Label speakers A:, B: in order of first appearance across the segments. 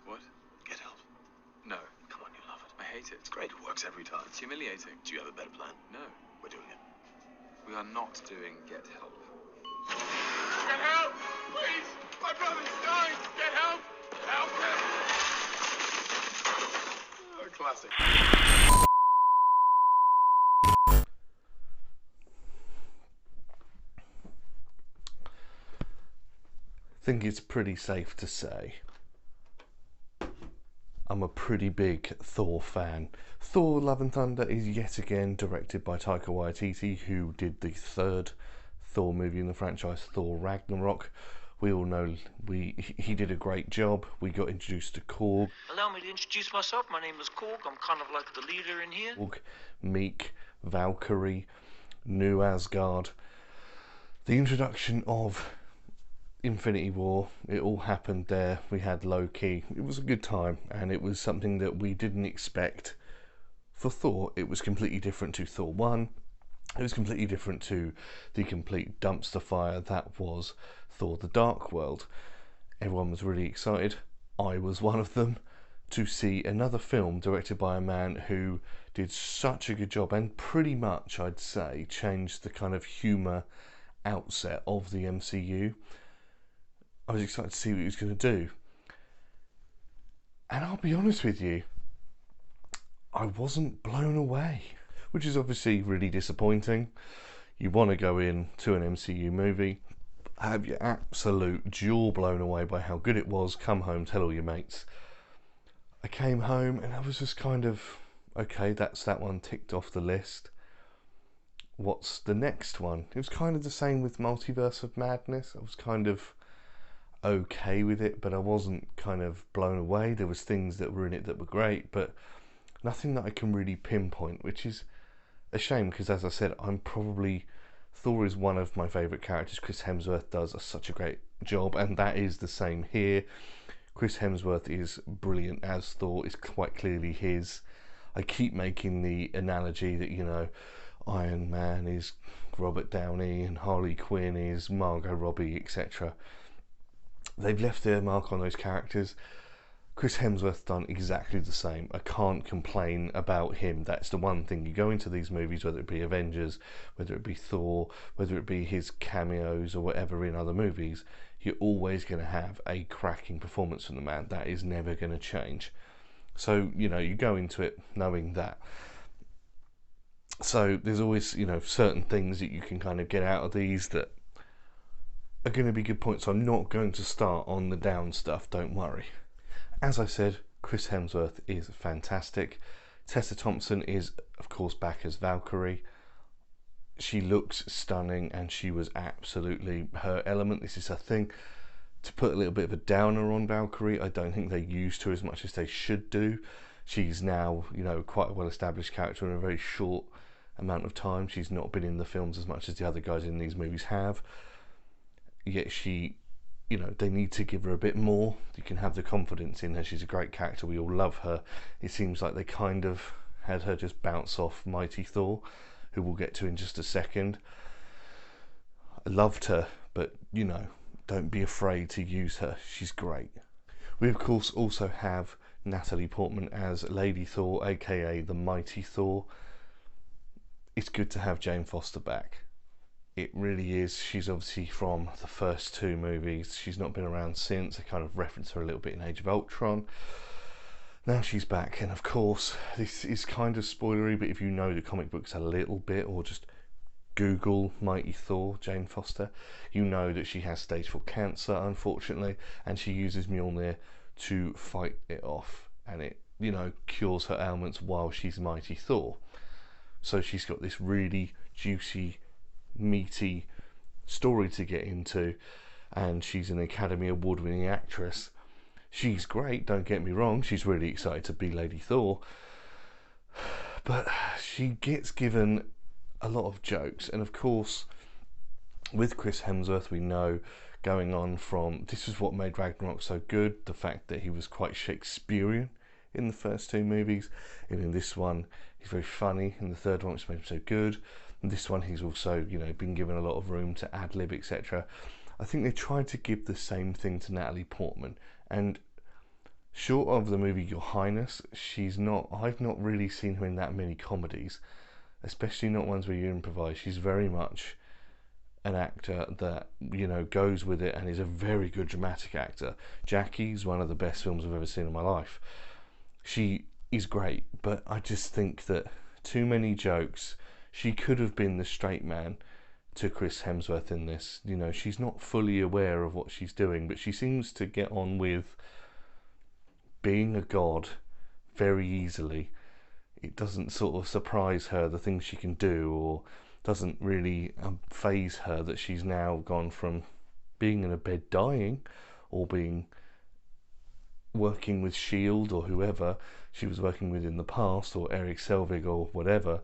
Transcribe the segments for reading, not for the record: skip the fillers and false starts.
A: What?
B: Get help.
A: No.
B: Come on, you love it.
A: I hate it.
B: It's great. It works every time.
A: It's humiliating.
B: Do you have a better plan?
A: No.
B: We're doing it.
A: We are not doing Get Help.
C: Get help! Please! My brother's dying! Get help! Help him!
B: Oh, classic.
D: I think it's pretty safe to say I'm a pretty big Thor fan. Thor Love and Thunder is yet again directed by Taika Waititi, who did the third Thor movie in the franchise, Thor Ragnarok. We all know he did a great job. We got introduced to Korg.
E: Allow me to introduce myself. My name is Korg. I'm kind of like the leader in here.
D: Korg, Meek, Valkyrie, New Asgard. The introduction of Infinity War, it all happened there. We had Loki. It was a good time, and it was something that we didn't expect for Thor. It was completely different to Thor 1. It was completely different to the complete dumpster fire that was Thor the Dark World. Everyone was really excited. I was one of them, to see another film directed by a man who did such a good job and pretty much, I'd say, changed the kind of humour outset of the MCU. I was excited to see what he was going to do. And I'll be honest with you, I wasn't blown away, which is obviously really disappointing. You want to go in to an MCU movie, have your absolute jaw blown away by how good it was, come home, tell all your mates. I came home and I was just kind of, okay, that's that one ticked off the list. What's the next one? It was kind of the same with Multiverse of Madness. I was kind of okay with it, but I wasn't kind of blown away. There was things that were in it that were great, but nothing that I can really pinpoint, which is a shame because, as I said, Thor is one of my favourite characters. Chris Hemsworth does such a great job, and that is the same here. Chris Hemsworth is brilliant as Thor. It's quite clearly his. I keep making the analogy that, you know, Iron Man is Robert Downey and Harley Quinn is Margot Robbie, etc. They've left their mark on those characters. Chris Hemsworth's done exactly the same. I can't complain about him. That's the one thing. You go into these movies, whether it be Avengers, whether it be Thor, whether it be his cameos or whatever in other movies, you're always going to have a cracking performance from the man. That is never going to change. So, you know, you go into it knowing that. So there's always, you know, certain things that you can kind of get out of these that are going to be good points. So I'm not going to start on the down stuff, don't worry. As I said, Chris Hemsworth is fantastic. Tessa Thompson is, of course, back as Valkyrie. She looks stunning and she was absolutely her element. This is her thing. To put a little bit of a downer on Valkyrie, I don't think they used her as much as they should do. She's now, you know, quite a well-established character in a very short amount of time. She's not been in the films as much as the other guys in these movies have. Yet she, you know, they need to give her a bit more. You can have the confidence in her. She's a great character. We all love her. It seems like they kind of had her just bounce off Mighty Thor, who we'll get to in just a second. I loved her, but, you know, don't be afraid to use her. She's great. We, of course, also have Natalie Portman as Lady Thor, aka the Mighty Thor. It's good to have Jane Foster back. It really is. She's obviously from the first two movies. She's not been around since. I kind of referenced her a little bit in Age of Ultron. Now she's back, and of course, this is kind of spoilery, but if you know the comic books a little bit, or just Google Mighty Thor, Jane Foster, you know that she has stage 4 cancer, unfortunately, and she uses Mjolnir to fight it off, and it, you know, cures her ailments while she's Mighty Thor. So she's got this really juicy, meaty story to get into, and she's an Academy Award winning actress. She's great, don't get me wrong, she's really excited to be Lady Thor, but she gets given a lot of jokes. And of course, with Chris Hemsworth, we know, going on from, this is what made Ragnarok so good, the fact that he was quite Shakespearean in the first two movies, and in this one he's very funny. In the third one, which made him so good, and this one he's also, you know, been given a lot of room to ad-lib, etc. I think they tried to give the same thing to Natalie Portman, and Short of the movie Your Highness, I've not really seen her in that many comedies, especially not ones where you improvise. She's very much an actor that, goes with it and is a very good dramatic actor. Jackie's one of the best films I've ever seen in my life. She is great, but I just think that too many jokes. She could have been the straight man to Chris Hemsworth in this. She's not fully aware of what she's doing, but she seems to get on with being a god very easily. It doesn't sort of surprise her the things she can do, or doesn't really faze her that she's now gone from being in a bed dying, or working with S.H.I.E.L.D. or whoever she was working with in the past, or Eric Selvig or whatever,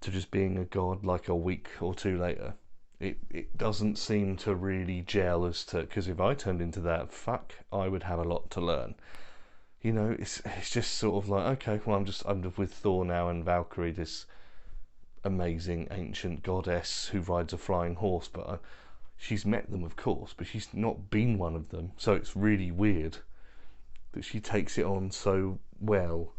D: to just being a god like a week or two later. It doesn't seem to really gel as to, because if I turned into that, I would have a lot to learn. It's just sort of like, okay, well, I'm with Thor now and Valkyrie, this amazing ancient goddess who rides a flying horse, but she's met them, of course, but she's not been one of them, so it's really weird that she takes it on so well.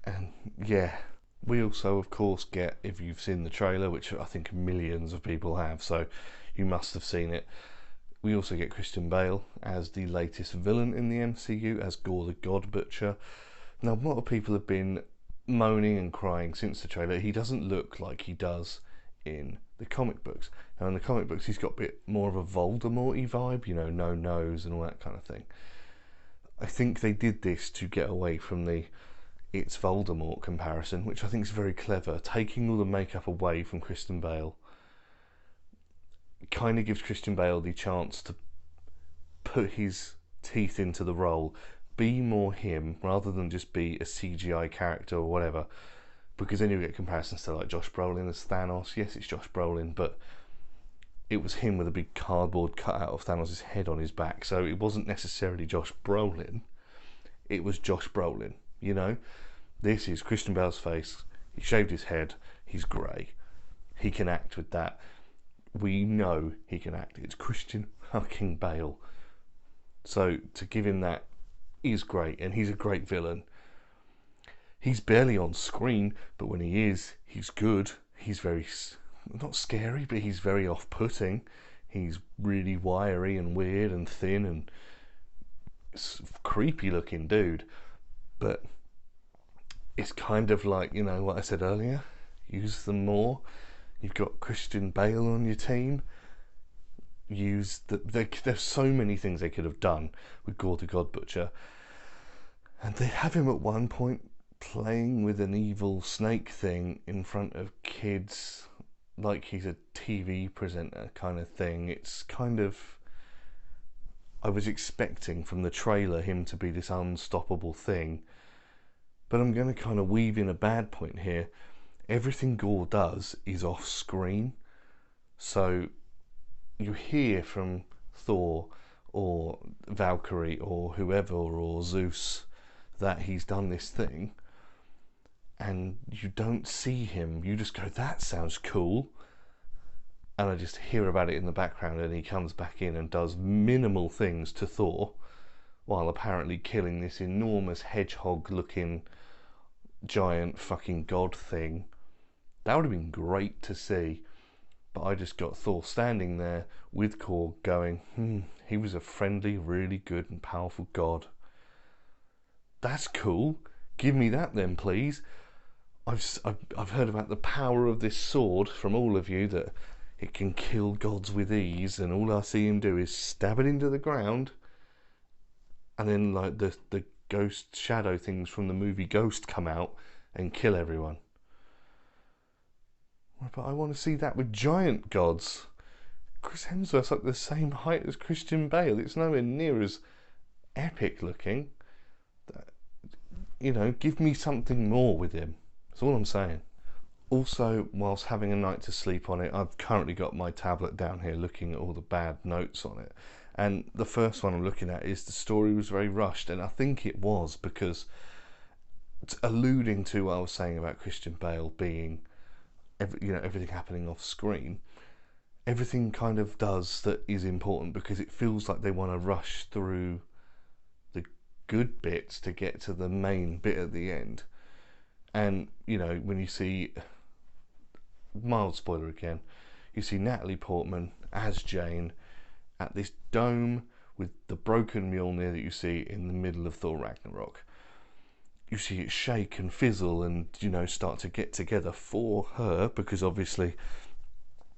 D: And yeah, we also, of course, get, if you've seen the trailer, which I think millions of people have, so you must have seen it, we also get Christian Bale as the latest villain in the MCU, as Gore the God Butcher. Now, a lot of people have been moaning and crying since the trailer. He doesn't look like he does in the comic books. Now, in the comic books, he's got a bit more of a Voldemort-y vibe, no nose and all that kind of thing. I think they did this to get away from the It's Voldemort comparison, which I think is very clever. Taking all the makeup away from Christian Bale kind of gives Christian Bale the chance to put his teeth into the role, be more him rather than just be a CGI character or whatever, because then you get comparisons to like Josh Brolin as Thanos. Yes, it's Josh Brolin, but it was him with a big cardboard cutout of Thanos' head on his back, so it wasn't necessarily Josh Brolin, it was Josh Brolin. This is Christian Bale's face. He shaved his head, he's grey, he can act with that. We know he can act. It's Christian fucking Bale, so to give him that is great, and he's a great villain. He's barely on screen, but when he is, he's good. He's very, not scary, but he's very off-putting. He's really wiry and weird and thin and creepy looking dude, but it's kind of like, what I said earlier, use them more. You've got Christian Bale on your team. There's so many things they could have done with Gore the God Butcher, and they have him at one point playing with an evil snake thing in front of kids like he's a TV presenter kind of thing. It's kind of, I was expecting from the trailer him to be this unstoppable thing, but I'm going to kind of weave in a bad point here. Everything Gore does is off screen, so you hear from Thor or Valkyrie or whoever, or Zeus, that he's done this thing, and you don't see him. You just go, that sounds cool, and I just hear about it in the background, and he comes back in and does minimal things to Thor while apparently killing this enormous hedgehog looking giant fucking god thing. That would have been great to see, but I just got Thor standing there with Korg going, he was a friendly, really good and powerful god. That's cool. Give me that then, please. I've heard about the power of this sword from all of you, that it can kill gods with ease, and all I see him do is stab it into the ground, and then like the ghost shadow things from the movie Ghost come out and kill everyone. But I want to see that with giant gods. Chris Hemsworth's like the same height as Christian Bale. It's nowhere near as epic looking. Give me something more with him. That's all I'm saying. Also, whilst having a night to sleep on it, I've currently got my tablet down here looking at all the bad notes on it. And the first one I'm looking at is the story was very rushed, and I think it was because, it's alluding to what I was saying about Christian Bale being, everything happening off screen. Everything kind of does that is important because it feels like they want to rush through good bits to get to the main bit at the end. And, you know, when you see, mild spoiler again, you see Natalie Portman as Jane at this dome with the broken Mjolnir that you see in the middle of Thor Ragnarok. You see it shake and fizzle and, you know, start to get together for her, because obviously,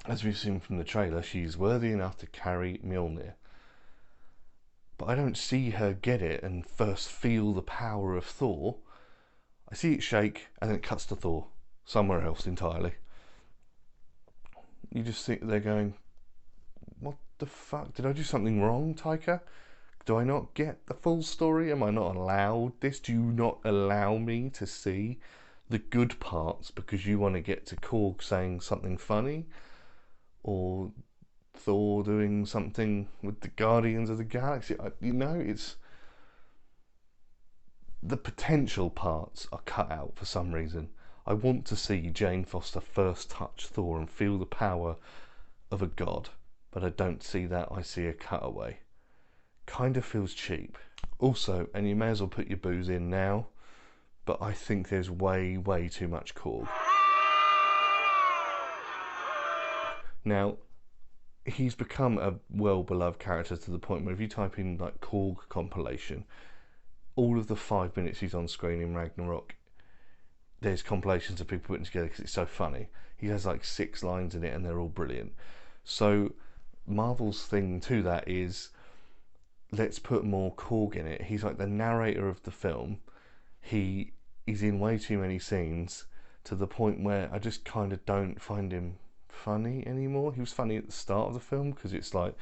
D: as we've seen from the trailer, she's worthy enough to carry Mjolnir. But I don't see her get it and first feel the power of Thor. I see it shake and then it cuts to Thor somewhere else entirely. You just think they're going, what the fuck? Did I do something wrong, Taika? Do I not get the full story? Am I not allowed this? Do you not allow me to see the good parts because you want to get to Korg saying something funny? Or Thor doing something with the Guardians of the Galaxy? You know, it's... the potential parts are cut out for some reason. I want to see Jane Foster first touch Thor and feel the power of a god, but I don't see that. I see a cutaway. Kind of feels cheap. Also, and you may as well put your booze in now, but I think there's way too much Korg. Now, he's become a well-beloved character to the point where if you type in like Korg compilation, all of the 5 minutes he's on screen in Ragnarok, there's compilations of people putting together because it's so funny. He has like 6 lines in it and they're all brilliant. So Marvel's thing to that is, let's put more Korg in it. He's like the narrator of the film. He is in way too many scenes to the point where I just kind of don't find him funny anymore. He was funny at the start of the film because it's like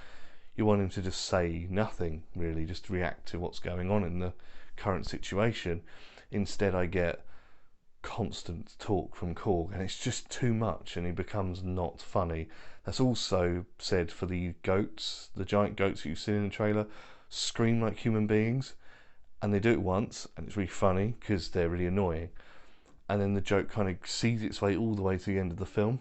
D: you want him to just say nothing really, just react to what's going on in the current situation. Instead I get constant talk from Korg and it's just too much and he becomes not funny. That's also said for the goats, the giant goats that you've seen in the trailer, scream like human beings, and they do it once and it's really funny because they're really annoying, and then the joke kind of sees its way all the way to the end of the film.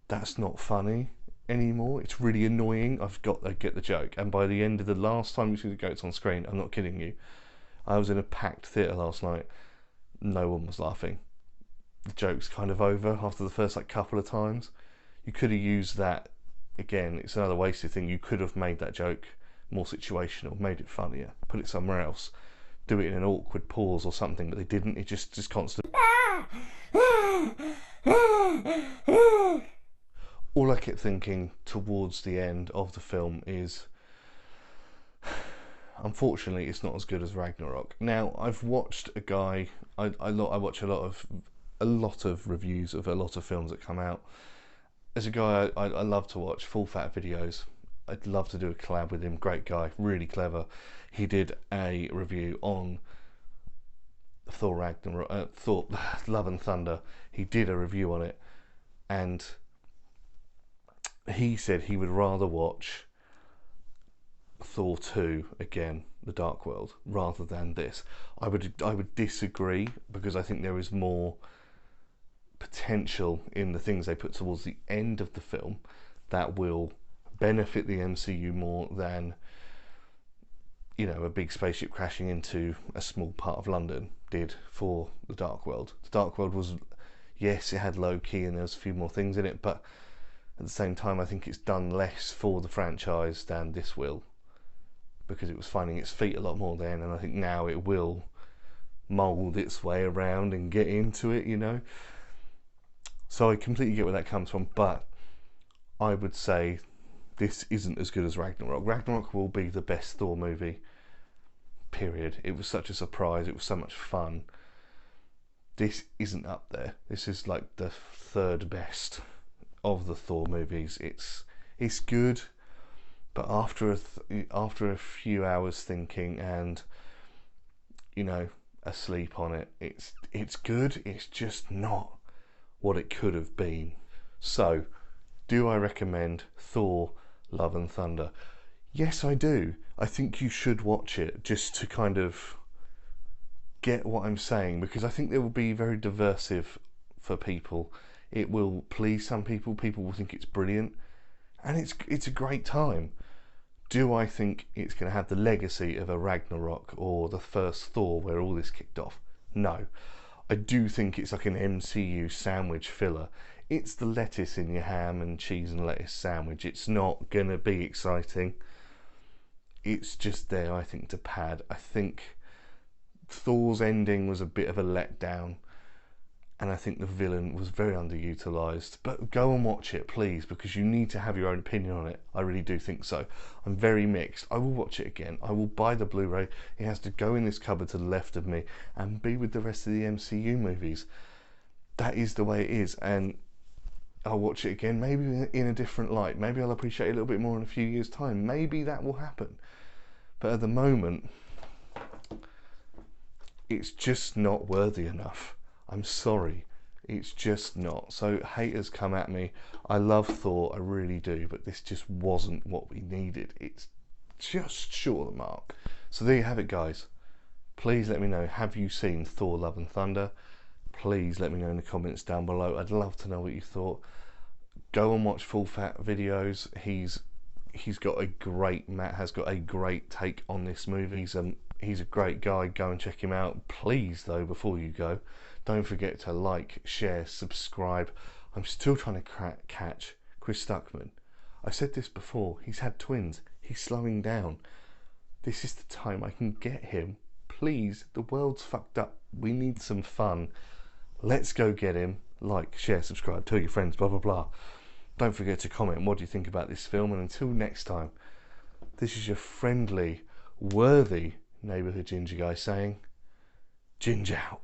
D: That's not funny anymore. It's really annoying. I get the joke, and by the end of the last time you see the goats on screen, I'm not kidding you, I was in a packed theatre last night, no one was laughing. The joke's kind of over after the first like couple of times. You could have used that again. It's another wasted thing. You could have made that joke more situational, made it funnier, put it somewhere else, do it in an awkward pause or something, but they didn't. It just constant. All I kept thinking towards the end of the film is, unfortunately, it's not as good as Ragnarok. Now, I've watched a guy. I watch a lot of reviews of a lot of films that come out. There's a guy I love to watch, Full Fat Videos. I'd love to do a collab with him. Great guy, really clever. He did a review on Thor Ragnarok, Thor Love and Thunder. He did a review on it, and he said he would rather watch Thor 2 again, The Dark World, rather than this. I would disagree, because I think there is more potential in the things they put towards the end of the film that will benefit the MCU more than, you know, a big spaceship crashing into a small part of London did for The Dark World. The Dark World was, yes, it had low-key and there was a few more things in it, but at the same time I think it's done less for the franchise than this will, because it was finding its feet a lot more then, and I think now it will mould its way around and get into it, you know. So I completely get where that comes from, but I would say this isn't as good as Ragnarok. Ragnarok will be the best Thor movie, period. It was such a surprise, it was so much fun. This isn't up there. This is like the third best of the Thor movies. It's good, but after a few hours thinking and, you know, asleep on it, it's good. It's just not what it could have been. So, do I recommend Thor Love and Thunder? Yes, I do. I think you should watch it just to kind of get what I'm saying, because I think it will be very diversive for people. It will please some people. People will think it's brilliant, and it's a great time. Do I think it's going to have the legacy of a Ragnarok or the first Thor where all this kicked off? No. I do think it's like an MCU sandwich filler. It's the lettuce in your ham and cheese and lettuce sandwich. It's not going to be exciting. It's just there, I think, to pad. I think Thor's ending was a bit of a letdown, and I think the villain was very underutilised. But go and watch it, please, because you need to have your own opinion on it. I really do think so. I'm very mixed. I will watch it again. I will buy the Blu-ray. It has to go in this cupboard to the left of me and be with the rest of the MCU movies. That is the way it is, and I'll watch it again, maybe in a different light. Maybe I'll appreciate it a little bit more in a few years' time. Maybe that will happen. But at the moment, it's just not worthy enough. I'm sorry. It's just not. So haters come at me. I love Thor, I really do, but this just wasn't what we needed. It's just short of the mark. So there you have it, guys. Please let me know, have you seen Thor Love and Thunder? Please let me know in the comments down below. I'd love to know what you thought. Go and watch Full Fat videos. Matt has got a great take on this movie. He's a great guy. Go and check him out. Please, though, before you go, don't forget to like, share, subscribe. I'm still trying to catch Chris Stuckmann. I said this before. He's had twins. He's slowing down. This is the time I can get him. Please, the world's fucked up. We need some fun. Let's go get him. Like, share, subscribe, tell your friends, blah, blah, blah. Don't forget to comment what do you think about this film. And until next time, this is your friendly, worthy neighbourhood ginger guy saying, Ginge out.